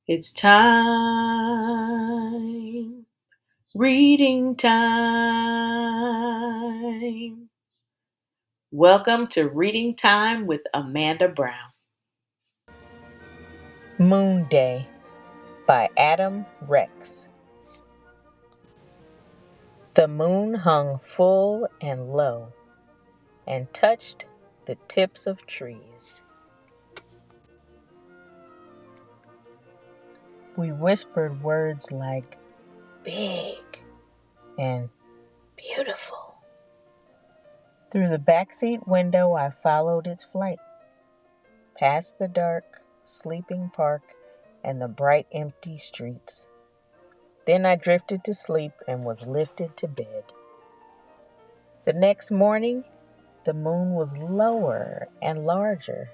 It's time, reading time. Welcome to Reading Time with Amanda Brown. Moonday by Adam Rex. The moon hung full and low and touched the tips of trees. We whispered words like big and beautiful. Through the backseat window, I followed its flight, past the dark, sleeping park and the bright, empty streets. Then I drifted to sleep and was lifted to bed. The next morning, the moon was lower and larger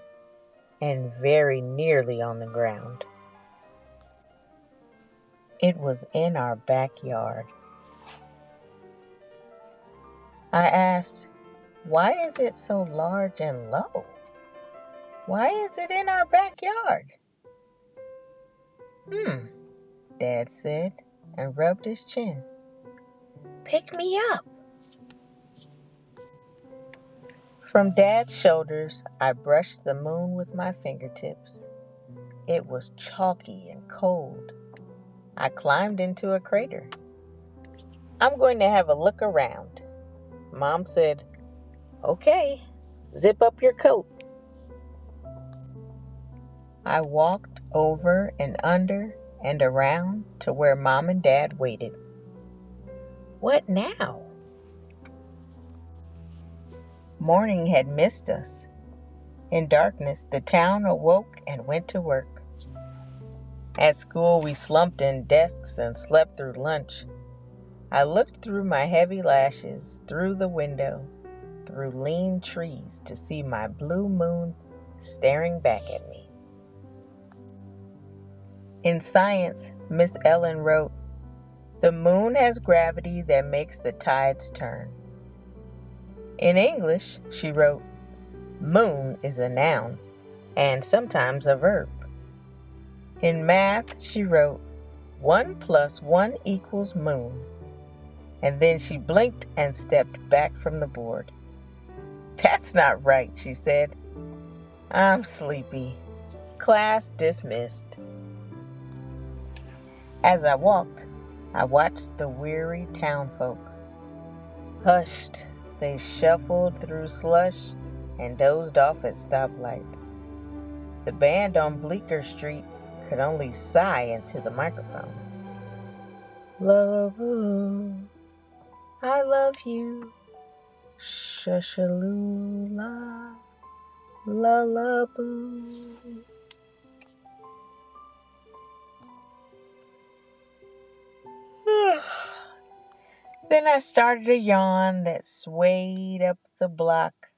and very nearly on the ground. It was in our backyard. I asked, "Why is it so large and low? Why is it in our backyard?" Dad said and rubbed his chin. "Pick me up." From Dad's shoulders, I brushed the moon with my fingertips. It was chalky and cold. I climbed into a crater. "I'm going to have a look around." Mom said, "Okay, zip up your coat." I walked over and under and around to where Mom and Dad waited. What now? Morning had missed us. In darkness, the town awoke and went to work. At school, we slumped in desks and slept through lunch. I looked through my heavy lashes, through the window, through lean trees to see my blue moon staring back at me. In science, Miss Ellen wrote, "The moon has gravity that makes the tides turn." In English, she wrote, "Moon is a noun and sometimes a verb." In math, she wrote, 1 + 1 = moon. And then she blinked and stepped back from the board. "That's not right," she said. "I'm sleepy. Class dismissed." As I walked, I watched the weary townfolk. Hushed, they shuffled through slush and dozed off at stoplights. The band on Bleecker Street could only sigh into the microphone. "Lullaby, I love you. Shushalula, lullaby." Then I started a yawn that swayed up the block,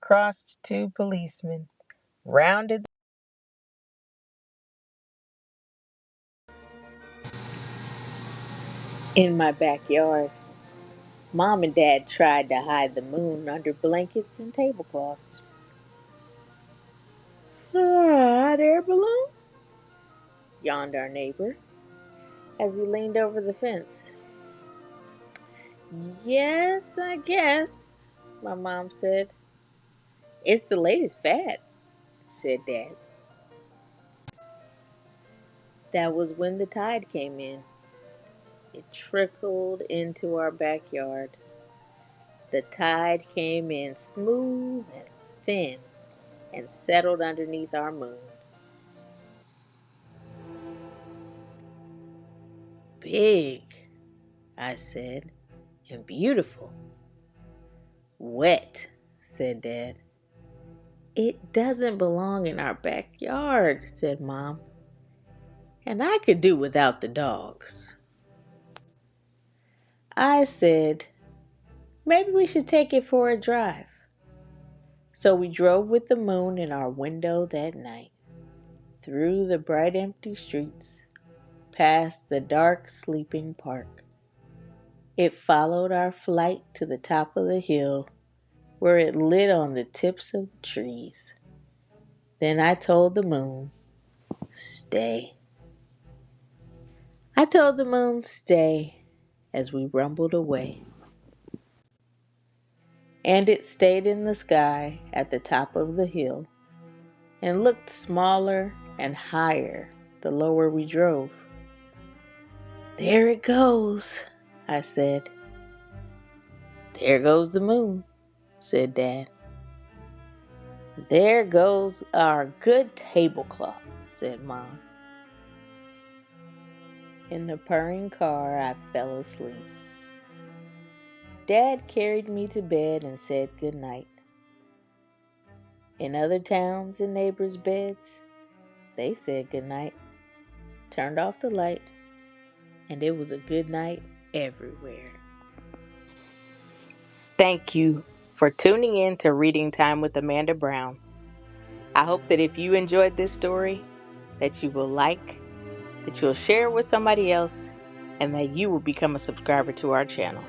crossed two policemen, rounded. In my backyard, Mom and Dad tried to hide the moon under blankets and tablecloths. "Hot air balloon?" yawned our neighbor as he leaned over the fence. "Yes, I guess," my mom said. "It's the latest fad," said Dad. That was when the tide came in. It trickled into our backyard. The tide came in smooth and thin and settled underneath our moon. "Big," I said, "and beautiful." "Wet," said Dad. "It doesn't belong in our backyard," said Mom. "And I could do without the dogs." I said, "Maybe we should take it for a drive." So we drove with the moon in our window that night, through the bright empty streets, past the dark sleeping park. It followed our flight to the top of the hill, where it lit on the tips of the trees. Then I told the moon, "Stay." I told the moon stay as we rumbled away, and it stayed in the sky at the top of the hill and looked smaller and higher the lower we drove. There it goes, I said. There goes the moon, said Dad. There goes our good tablecloth, said Mom. In the purring car, I fell asleep. Dad carried me to bed and said good night. In other towns and neighbors' beds, they said good night, turned off the light, and it was a good night everywhere. Thank you for tuning in to Reading Time with Amanda Brown. I hope that if you enjoyed this story, that you will that you'll share it with somebody else, and that you will become a subscriber to our channel.